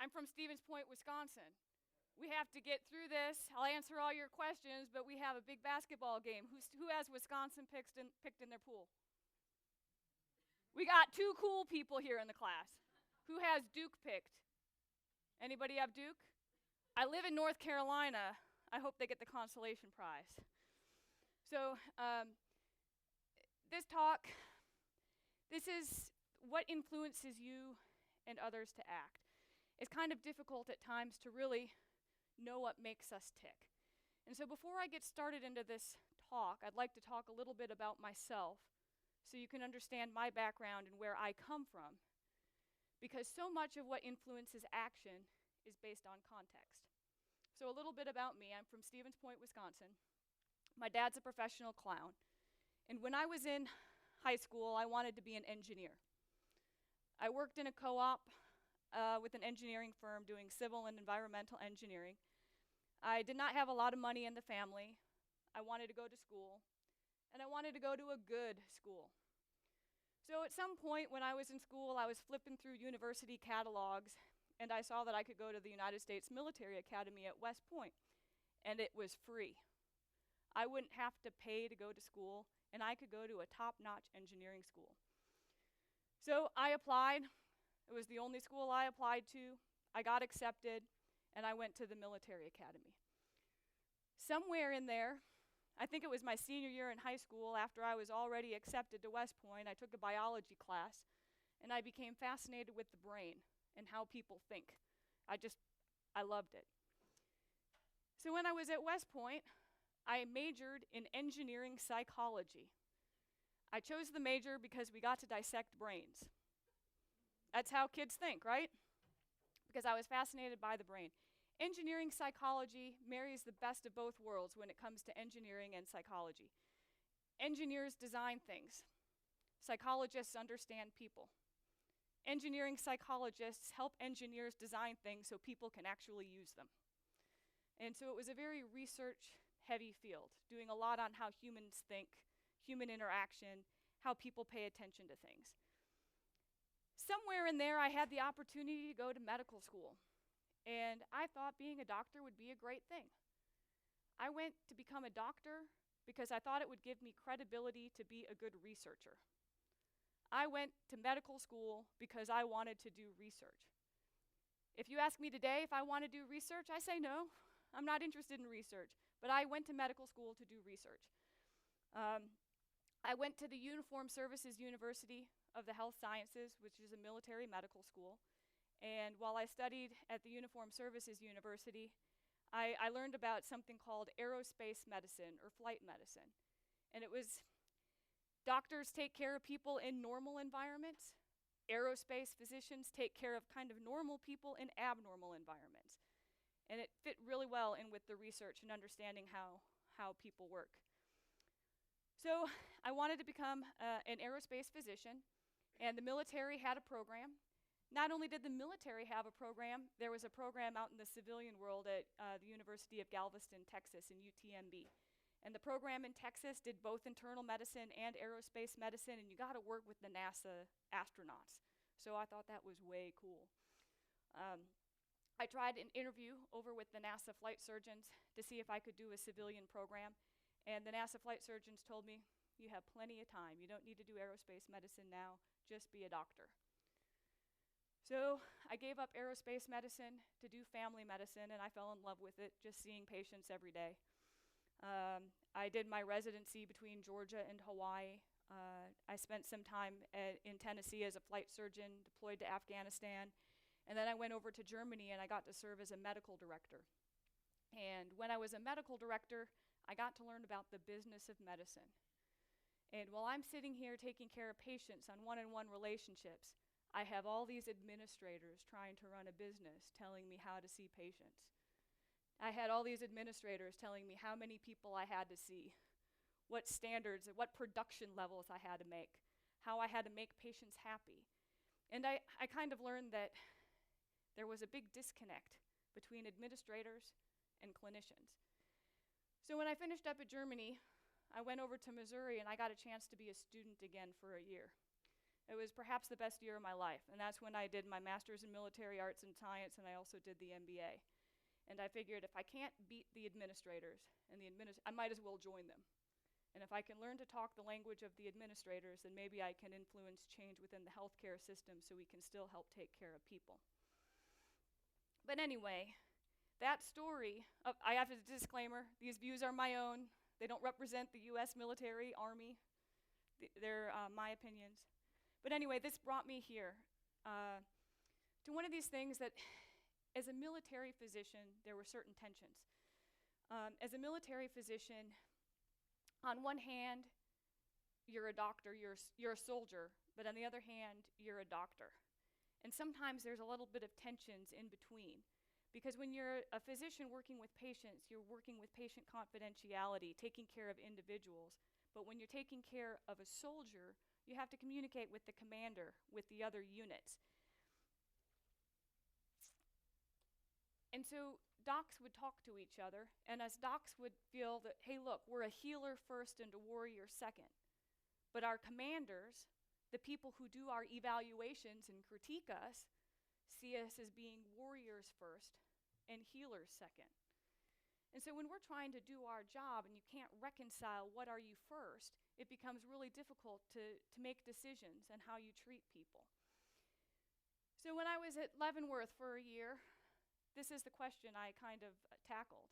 I'm from Stevens Point, Wisconsin. We have to get through this. I'll answer all your questions, but we have a big basketball game. Who has Wisconsin picked in their pool? We got 2 cool people here in the class. Who has Duke picked? Anybody have Duke? I live in North Carolina. I hope they get the consolation prize. So this is what influences you and others to act. It's kind of difficult at times to really know what makes us tick. And so before I get started into this talk, I'd like to talk a little bit about myself so you can understand my background and where I come from. Because so much of what influences action is based on context. So a little bit about me. I'm from Stevens Point, Wisconsin. My dad's a professional clown. And when I was in high school, I wanted to be an engineer. I worked in a co-op with an engineering firm doing civil and environmental engineering. I did not have a lot of money in the family. I wanted to go to school, and I wanted to go to a good school. So at some point when I was in school, I was flipping through university catalogs, and I saw that I could go to the United States Military Academy at West Point, and it was free. I wouldn't have to pay to go to school, and I could go to a top-notch engineering school. So I applied. It was the only school I applied to. I got accepted, and I went to the military academy. Somewhere in there, I think it was my senior year in high school, after I was already accepted to West Point, I took a biology class, and I became fascinated with the brain and how people think. I loved it. So when I was at West Point, I majored in engineering psychology. I chose the major because we got to dissect brains. That's how kids think, right? Because I was fascinated by the brain. Engineering psychology marries the best of both worlds when it comes to engineering and psychology. Engineers design things. Psychologists understand people. Engineering psychologists help engineers design things so people can actually use them. And so it was a very research-heavy field, doing a lot on how humans think, human interaction, how people pay attention to things. Somewhere in there, I had the opportunity to go to medical school. And I thought being a doctor would be a great thing. I went to become a doctor because I thought it would give me credibility to be a good researcher. I went to medical school because I wanted to do research. If you ask me today if I want to do research, I say no. I'm not interested in research. But I went to medical school to do research. I went to the Uniformed Services University of the Health Sciences, which is a military medical school. And while I studied at the Uniformed Services University, I learned about something called aerospace medicine or flight medicine. And it was doctors take care of people in normal environments. Aerospace physicians take care of kind of normal people in abnormal environments. And it fit really well in with the research and understanding how people work. So I wanted to become an aerospace physician, and the military had a program. Not only did the military have a program, there was a program out in the civilian world at the University of Galveston, Texas, in UTMB. And the program in Texas did both internal medicine and aerospace medicine, and you got to work with the NASA astronauts. So I thought that was way cool. I tried an interview over with the NASA flight surgeons to see if I could do a civilian program, and the NASA flight surgeons told me, you have plenty of time. You don't need to do aerospace medicine now, just be a doctor. So I gave up aerospace medicine to do family medicine, and I fell in love with it, just seeing patients every day. I did my residency between Georgia and Hawaii. I spent some time in Tennessee as a flight surgeon, deployed to Afghanistan, and then I went over to Germany and I got to serve as a medical director. And when I was a medical director, I got to learn about the business of medicine. And while I'm sitting here taking care of patients on one-on-one relationships, I have all these administrators trying to run a business telling me how to see patients. I had all these administrators telling me how many people I had to see, what standards, what production levels I had to make, how I had to make patients happy. And I kind of learned that there was a big disconnect between administrators and clinicians. So when I finished up at Germany, I went over to Missouri and I got a chance to be a student again for a year. It was perhaps the best year of my life, and that's when I did my master's in military arts and science, and I also did the MBA. And I figured if I can't beat the administrators, I might as well join them. And if I can learn to talk the language of the administrators, then maybe I can influence change within the healthcare system so we can still help take care of people. But anyway, that story, I have a disclaimer, these views are my own. They don't represent the US military, Army. They're my opinions. But anyway, this brought me here to one of these things that, as a military physician, there were certain tensions. As a military physician, on one hand, you're a doctor, you're a soldier, but on the other hand, you're a doctor. And sometimes there's a little bit of tensions in between. Because when you're a physician working with patients, you're working with patient confidentiality, taking care of individuals. But when you're taking care of a soldier, you have to communicate with the commander, with the other units. And so docs would talk to each other, and as docs would feel that, hey, look, we're a healer first and a warrior second. But our commanders, the people who do our evaluations and critique us, see us as being warriors first and healers second. And so when we're trying to do our job and you can't reconcile what are you first, it becomes really difficult to make decisions on how you treat people. So when I was at Leavenworth for a year, this is the question I kind of tackled.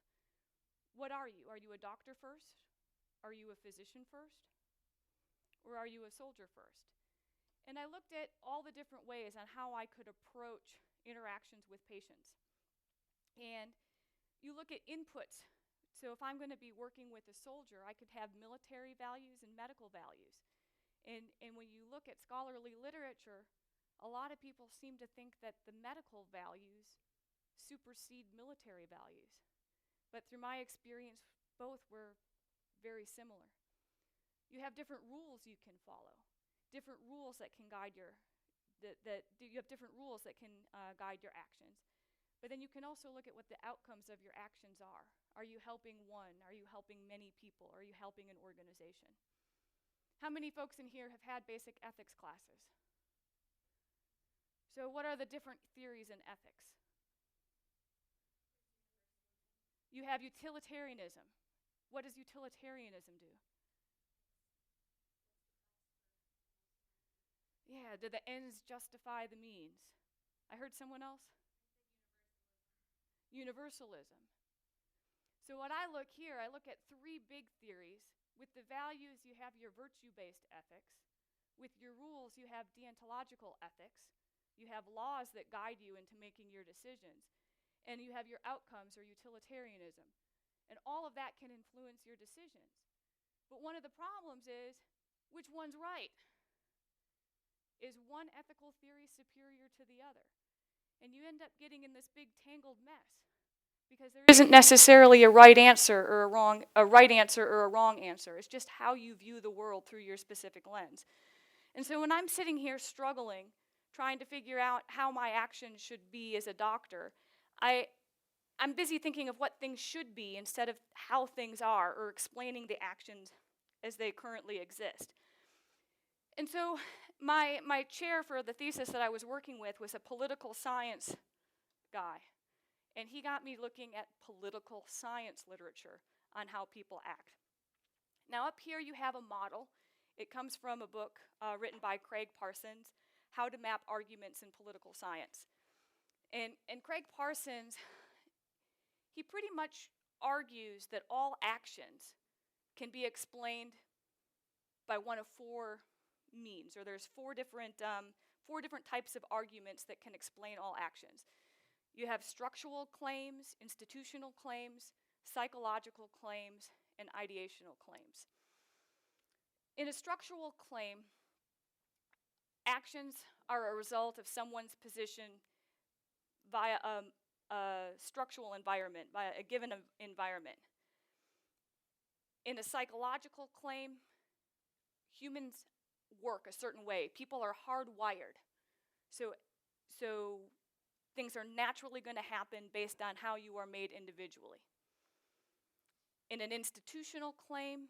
What are you? Are you a doctor first? Are you a physician first? Or are you a soldier first? And I looked at all the different ways on how I could approach interactions with patients. And you look at inputs. So if I'm going to be working with a soldier, I could have military values and medical values. And when you look at scholarly literature, a lot of people seem to think that the medical values supersede military values. But through my experience, both were very similar. You have different rules you can follow. Different rules that can guide you have different rules that can guide your actions. But then you can also look at what the outcomes of your actions are. Are you helping one? Are you helping many people? Are you helping an organization? How many folks in here have had basic ethics classes? So what are the different theories in ethics? You have utilitarianism. What does utilitarianism do? Yeah, do the ends justify the means? I heard someone else? Universalism. So what I look here, I look at three big theories. With the values, you have your virtue-based ethics. With your rules, you have deontological ethics. You have laws that guide you into making your decisions. And you have your outcomes or utilitarianism. And all of that can influence your decisions. But one of the problems is, which one's right? Is one ethical theory superior to the other? And you end up getting in this big tangled mess because there isn't necessarily a right answer or a wrong answer. It's just how you view the world through your specific lens. And so when I'm sitting here struggling, trying to figure out how my actions should be as a doctor, I'm busy thinking of what things should be instead of how things are or explaining the actions as they currently exist. And so my chair for the thesis that I was working with was a political science guy. And he got me looking at political science literature on how people act. Now up here you have a model. It comes from a book written by Craig Parsons, How to Map Arguments in Political Science. And Craig Parsons, he pretty much argues that all actions can be explained by one of four means, or there's four different types of arguments that can explain all actions. You have structural claims, institutional claims, psychological claims, and ideational claims. In a structural claim, actions are a result of someone's position via a structural environment, via a given environment. In a psychological claim, humans work a certain way. People are hardwired. So things are naturally going to happen based on how you are made individually. In an institutional claim,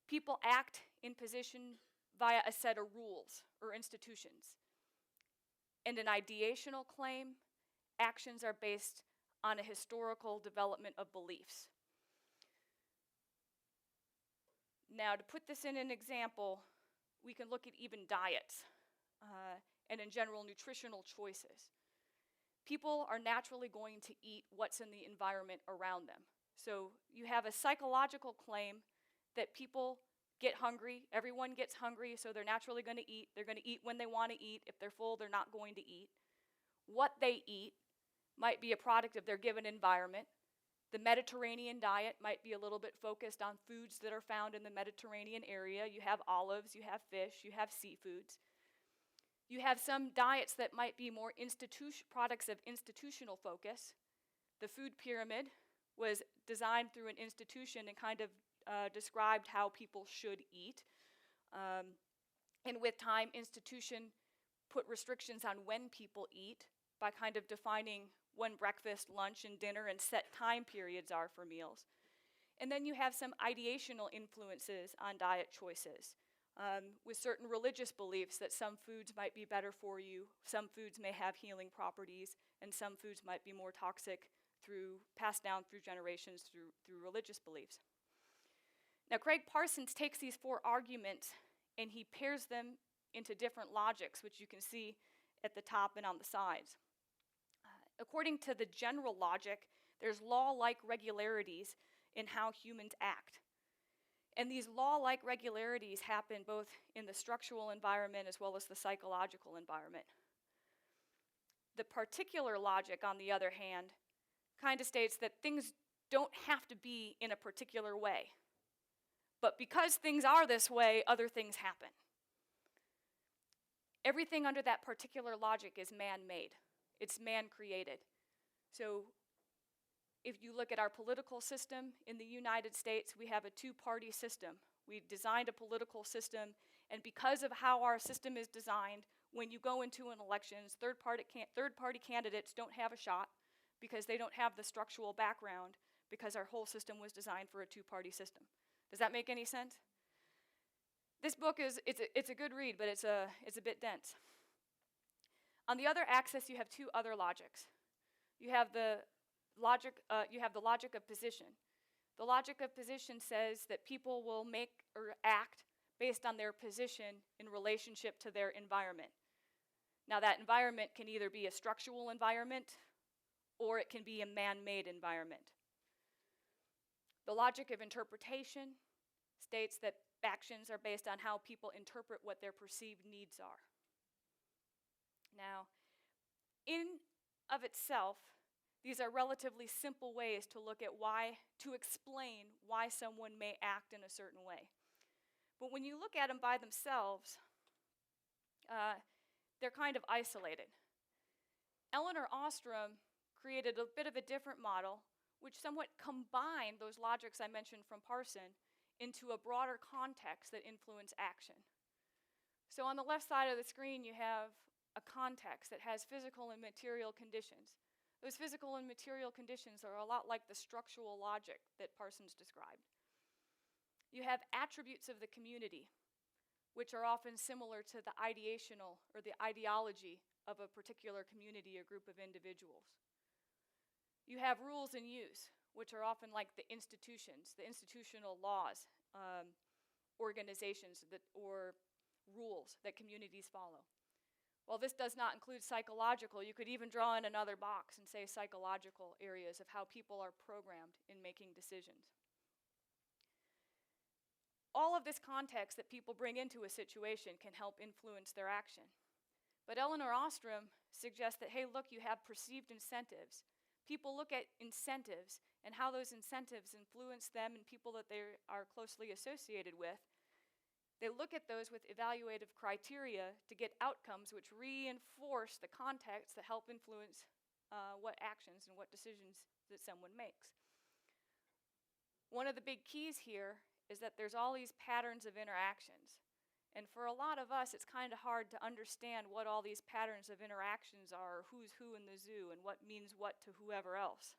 people act in position via a set of rules or institutions. And an ideational claim, actions are based on a historical development of beliefs. Now, to put this in an example, we can look at even diets and in general nutritional choices. People are naturally going to eat what's in the environment around them. So you have a psychological claim that people get hungry, everyone gets hungry, so they're naturally going to eat. They're going to eat when they want to eat. If they're full, they're not going to eat. What they eat might be a product of their given environment. The Mediterranean diet might be a little bit focused on foods that are found in the Mediterranean area. You have olives, you have fish, you have seafoods. You have some diets that might be more products of institutional focus. The food pyramid was designed through an institution and kind of described how people should eat. And with time, institution put restrictions on when people eat by kind of defining when breakfast, lunch, and dinner and set time periods are for meals. And then you have some ideational influences on diet choices. With certain religious beliefs that some foods might be better for you, some foods may have healing properties, and some foods might be more toxic passed down through generations through religious beliefs. Now, Craig Parsons takes these four arguments and he pairs them into different logics, which you can see at the top and on the sides. According to the general logic, there's law-like regularities in how humans act. And these law-like regularities happen both in the structural environment as well as the psychological environment. The particular logic, on the other hand, kind of states that things don't have to be in a particular way. But because things are this way, other things happen. Everything under that particular logic is man-made. It's man-created. So if you look at our political system in the United States, we have a two-party system. We've designed a political system, and because of how our system is designed, when you go into an election, third-party candidates don't have a shot because they don't have the structural background because our whole system was designed for a two-party system. Does that make any sense? This book it's a good read, but it's a bit dense. On the other axis, you have two other logics. You have the logic of position. The logic of position says that people will make or act based on their position in relationship to their environment. Now, that environment can either be a structural environment or it can be a man-made environment. The logic of interpretation states that actions are based on how people interpret what their perceived needs are. Now, in of itself, these are relatively simple ways to explain why someone may act in a certain way. But when you look at them by themselves, they're kind of isolated. Elinor Ostrom created a bit of a different model, which somewhat combined those logics I mentioned from Parsons into a broader context that influence action. So on the left side of the screen, you have a context that has physical and material conditions. Those physical and material conditions are a lot like the structural logic that Parsons described. You have attributes of the community, which are often similar to the ideational or the ideology of a particular community or group of individuals. You have rules in use, which are often like the institutions, the institutional laws, organizations or rules that communities follow. While this does not include psychological, you could even draw in another box and say psychological areas of how people are programmed in making decisions. All of this context that people bring into a situation can help influence their action. But Elinor Ostrom suggests that, hey, look, you have perceived incentives. People look at incentives and how those incentives influence them and people that they are closely associated with. They look at those with evaluative criteria to get outcomes which reinforce the context that help influence what actions and what decisions that someone makes. One of the big keys here is that there's all these patterns of interactions. And for a lot of us, it's kind of hard to understand what all these patterns of interactions are, or who's who in the zoo, and what means what to whoever else.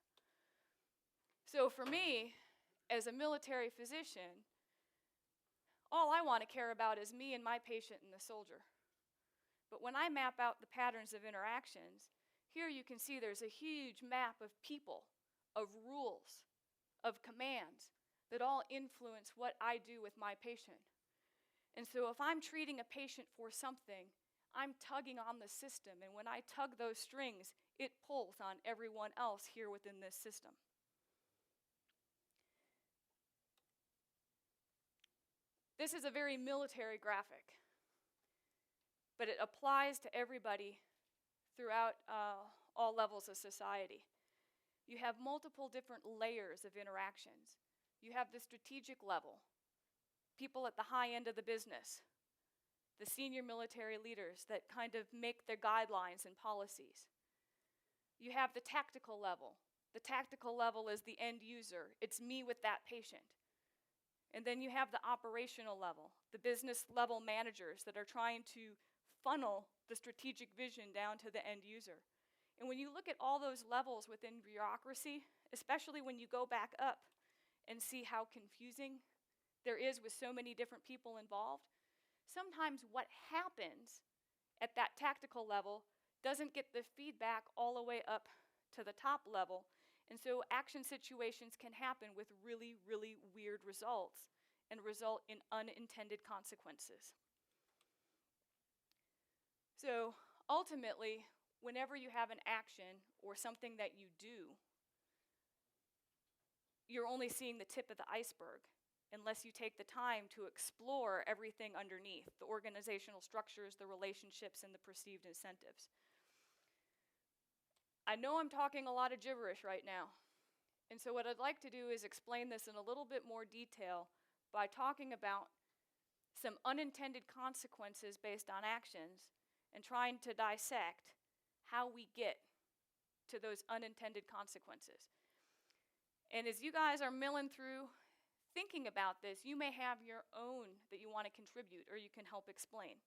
So for me, as a military physician, All I want to care about is me and my patient and the soldier. But when I map out the patterns of interactions, here you can see there's a huge map of people, of rules, of commands that all influence what I do with my patient. And so if I'm treating a patient for something, I'm tugging on the system, and when I tug those strings, it pulls on everyone else here within this system. This is a very military graphic, but it applies to everybody throughout all levels of society. You have multiple different layers of interactions. You have the strategic level, people at the high end of the business, the senior military leaders that kind of make the guidelines and policies. You have the tactical level. The tactical level is the end user. It's me with that patient. And then you have the operational level, the business level managers that are trying to funnel the strategic vision down to the end user. And when you look at all those levels within bureaucracy, especially when you go back up and see how confusing there is with so many different people involved, sometimes what happens at that tactical level doesn't get the feedback all the way up to the top level. And so action situations can happen with really, really weird results and result in unintended consequences. So ultimately, whenever you have an action or something that you do, you're only seeing the tip of the iceberg unless you take the time to explore everything underneath, the organizational structures, the relationships, and the perceived incentives. I know I'm talking a lot of gibberish right now, and so what I'd like to do is explain this in a little bit more detail by talking about some unintended consequences based on actions and trying to dissect how we get to those unintended consequences. And as you guys are milling through thinking about this, you may have your own that you want to contribute or you can help explain.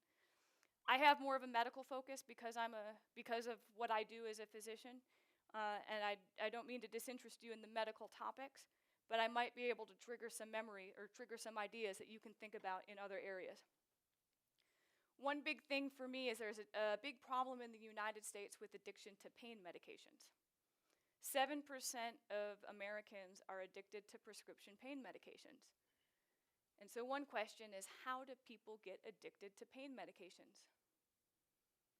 I have more of a medical focus because of what I do as a physician, and I don't mean to disinterest you in the medical topics, but I might be able to trigger some memory or trigger some ideas that you can think about in other areas. One big thing for me is there's a big problem in the United States with addiction to pain medications. 7% of Americans are addicted to prescription pain medications. And so one question is, how do people get addicted to pain medications?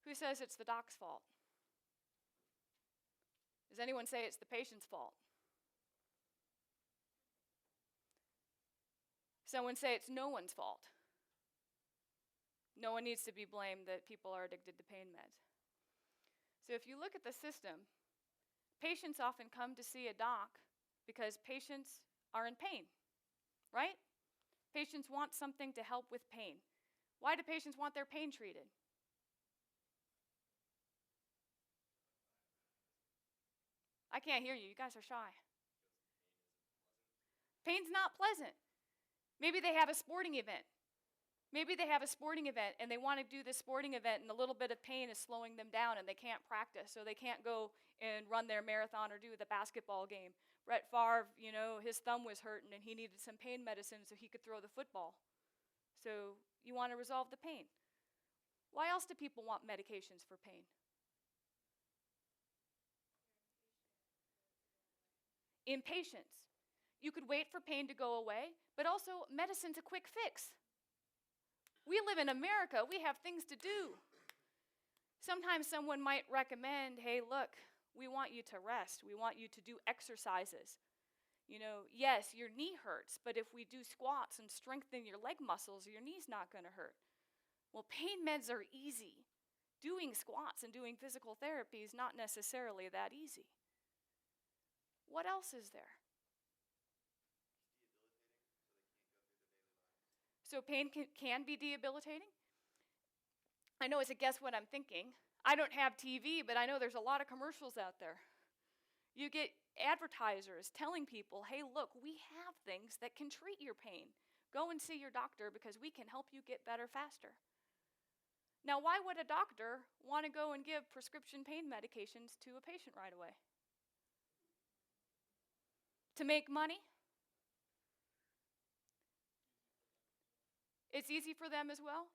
Who says it's the doc's fault? Does anyone say it's the patient's fault? Someone say it's no one's fault. No one needs to be blamed that people are addicted to pain meds. So if you look at the system, patients often come to see a doc because patients are in pain, right? Patients want something to help with pain. Why do patients want their pain treated? I can't hear you. You guys are shy. Pain's not pleasant. Maybe they have a sporting event. Maybe they have a sporting event and they want to do this sporting event and a little bit of pain is slowing them down and they can't practice, so they can't go and run their marathon or do the basketball game. Brett Favre, his thumb was hurting and he needed some pain medicine so he could throw the football. So you want to resolve the pain. Why else do people want medications for pain? Impatience. You could wait for pain to go away, but also medicine's a quick fix. We live in America. We have things to do. Sometimes someone might recommend, hey, look, we want you to rest. We want you to do exercises. Yes, your knee hurts, but if we do squats and strengthen your leg muscles, your knee's not going to hurt. Well, pain meds are easy. Doing squats and doing physical therapy is not necessarily that easy. What else is there? So pain can be debilitating? I know it's a guess what I'm thinking. I don't have TV, but I know there's a lot of commercials out there. You get advertisers telling people, hey, look, we have things that can treat your pain. Go and see your doctor because we can help you get better faster. Now, why would a doctor want to go and give prescription pain medications to a patient right away? To make money? It's easy for them as well.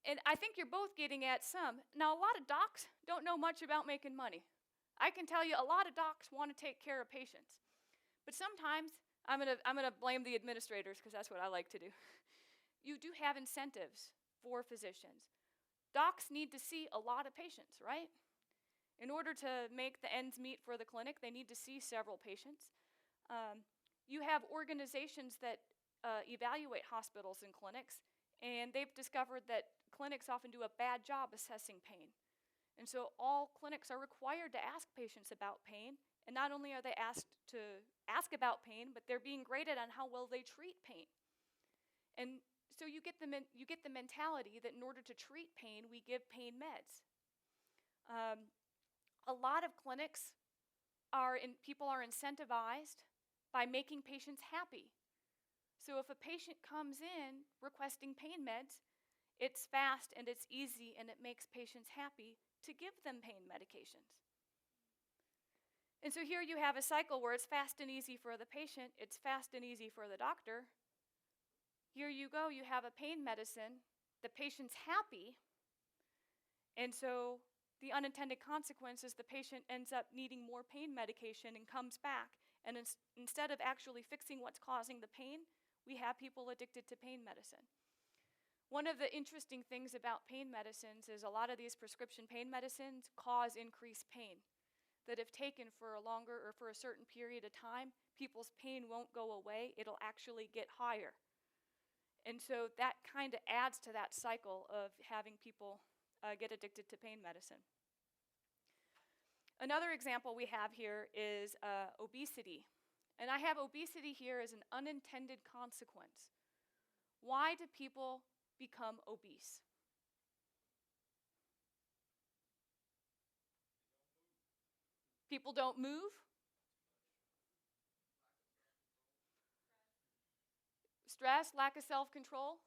And I think you're both getting at some. Now, a lot of docs don't know much about making money. I can tell you a lot of docs want to take care of patients. But sometimes, I'm gonna blame the administrators because that's what I like to do. You do have incentives for physicians. Docs need to see a lot of patients, right? In order to make the ends meet for the clinic, they need to see several patients. You have organizations that evaluate hospitals and clinics, and they've discovered that clinics often do a bad job assessing pain. And so all clinics are required to ask patients about pain, and not only are they asked to ask about pain, but they're being graded on how well they treat pain. And so you get the mentality that in order to treat pain, we give pain meds. A lot of clinics people are incentivized by making patients happy. So if a patient comes in requesting pain meds, it's fast and it's easy and it makes patients happy to give them pain medications. And so here you have a cycle where it's fast and easy for the patient, it's fast and easy for the doctor. Here you go, you have a pain medicine, the patient's happy, and so the unintended consequences, the patient ends up needing more pain medication and comes back. And instead of actually fixing what's causing the pain, we have people addicted to pain medicine. One of the interesting things about pain medicines is a lot of these prescription pain medicines cause increased pain. That if taken for a longer or for a certain period of time, people's pain won't go away, it'll actually get higher. And so that kind of adds to that cycle of having people get addicted to pain medicine. Another example we have here is obesity. And I have obesity here as an unintended consequence. Why do people become obese? People don't move? Stress, lack of self-control?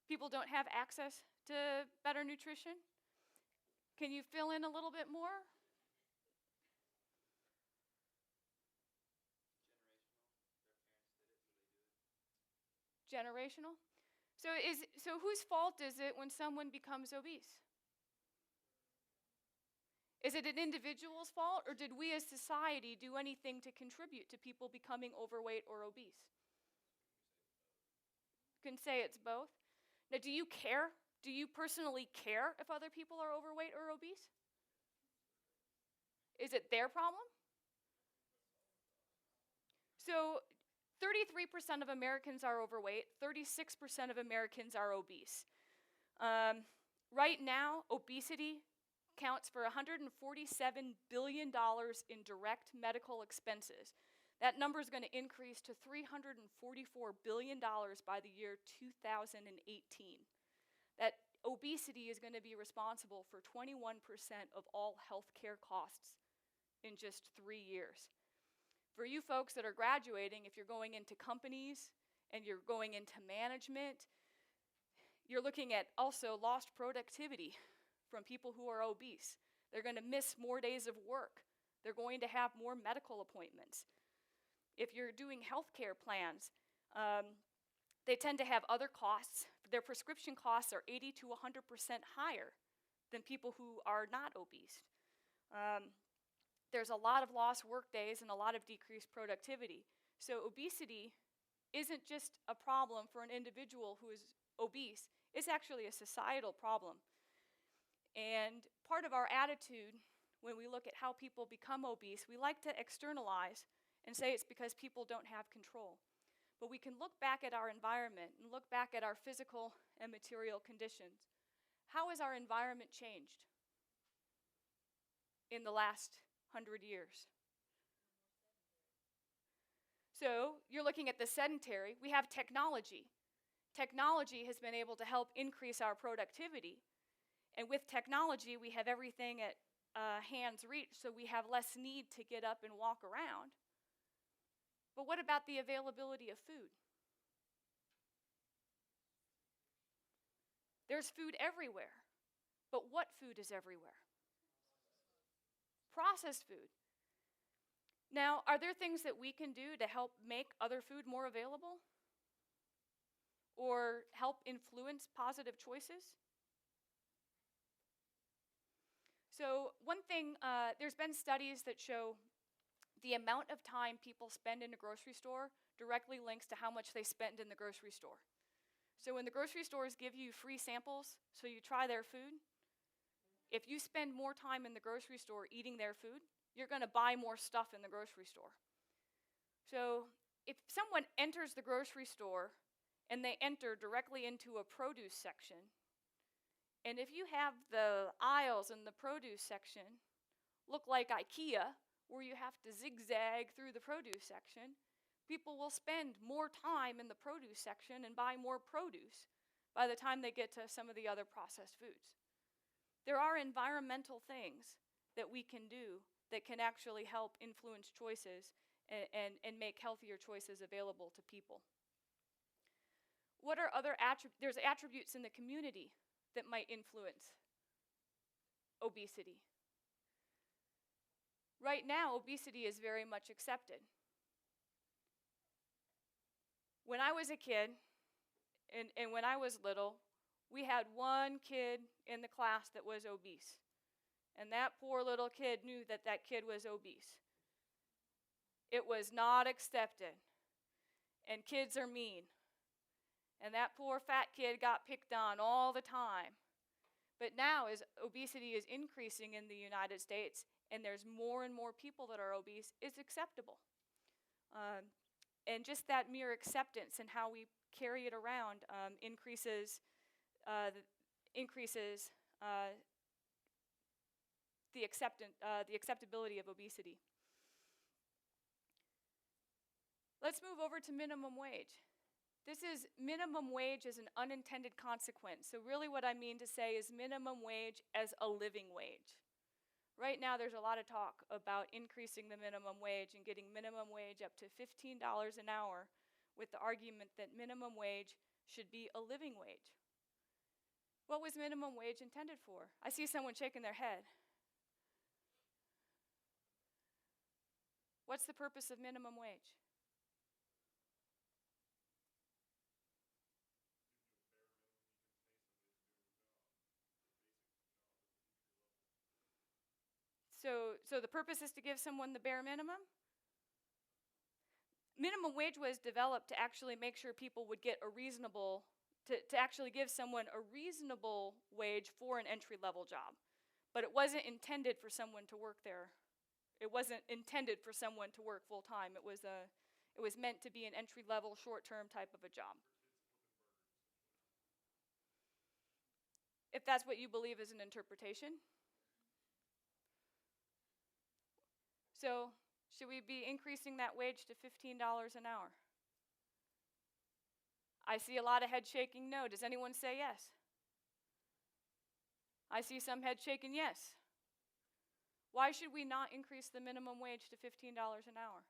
People don't have access to better nutrition? Can you fill in a little bit more? Generational? So whose fault is it when someone becomes obese? Is it an individual's fault, or did we as society do anything to contribute to people becoming overweight or obese? You can say it's both. Now, do you care? Do you personally care if other people are overweight or obese? Is it their problem? So 33% of Americans are overweight, 36% of Americans are obese. Right now, obesity counts for $147 billion in direct medical expenses. That number is going to increase to $344 billion by the year 2018. That obesity is going to be responsible for 21% of all healthcare costs in just 3 years. For you folks that are graduating, if you're going into companies and you're going into management, you're looking at also lost productivity from people who are obese. They're going to miss more days of work. They're going to have more medical appointments. If you're doing healthcare plans, they tend to have other costs. Their prescription costs are 80 to 100% higher than people who are not obese. There's a lot of lost work days and a lot of decreased productivity. So obesity isn't just a problem for an individual who is obese. It's actually a societal problem. And part of our attitude when we look at how people become obese, we like to externalize and say it's because people don't have control. But we can look back at our environment and look back at our physical and material conditions. How has our environment changed in the last 100 years? So you're looking at the sedentary. We have technology. Technology has been able to help increase our productivity. And with technology, we have everything at hand's reach, so we have less need to get up and walk around. But what about the availability of food? There's food everywhere. But what food is everywhere? Processed food. Now, are there things that we can do to help make other food more available? Or help influence positive choices? So one thing, there's been studies that show the amount of time people spend in a grocery store directly links to how much they spend in the grocery store. So when the grocery stores give you free samples so you try their food, if you spend more time in the grocery store eating their food, you're going to buy more stuff in the grocery store. So if someone enters the grocery store and they enter directly into a produce section, and if you have the aisles in the produce section look like IKEA, where you have to zigzag through the produce section, people will spend more time in the produce section and buy more produce by the time they get to some of the other processed foods. There are environmental things that we can do that can actually help influence choices and make healthier choices available to people. What are other attributes? There's attributes in the community that might influence obesity. Right now, obesity is very much accepted. When I was a kid, and when I was little, we had one kid in the class that was obese. And that poor little kid knew that that kid was obese. It was not accepted. And kids are mean. And that poor fat kid got picked on all the time. But now, as obesity is increasing in the United States, and there's more and more people that are obese, it's acceptable. And just that mere acceptance and how we carry it around increases the acceptability of obesity. Let's move over to minimum wage. This is minimum wage as an unintended consequence. So really what I mean to say is minimum wage as a living wage. Right now there's a lot of talk about increasing the minimum wage and getting minimum wage up to $15 an hour with the argument that minimum wage should be a living wage. What was minimum wage intended for? I see someone shaking their head. What's the purpose of minimum wage? So the purpose is to give someone the bare minimum? Minimum wage was developed to actually make sure people would get a reasonable, to actually give someone a reasonable wage for an entry-level job. But it wasn't intended for someone to work there. It wasn't intended for someone to work full-time. It was meant to be an entry-level, short-term type of a job. If that's what you believe is an interpretation. So, should we be increasing that wage to $15 an hour? I see a lot of head shaking no. Does anyone say yes? I see some head shaking yes. Why should we not increase the minimum wage to $15 an hour?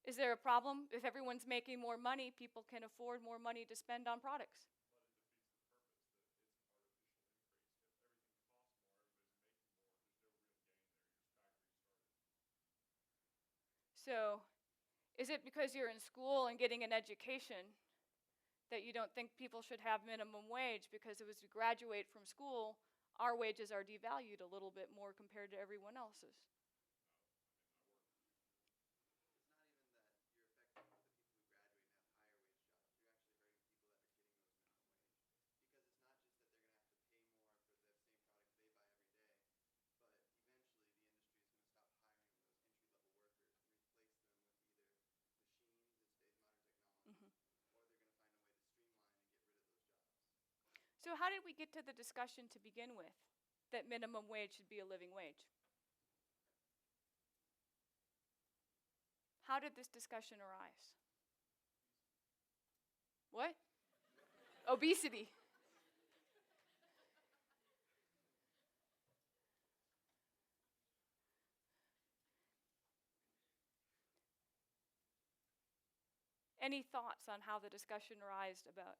Is there a problem? If everyone's making more money, people can afford more money to spend on products. So, is it because you're in school and getting an education that you don't think people should have minimum wage? Because as we graduate from school, our wages are devalued a little bit more compared to everyone else's. Mm-hmm. So how did we get to the discussion to begin with that minimum wage should be a living wage? How did this discussion arise? What? Obesity. Any thoughts on how the discussion arose about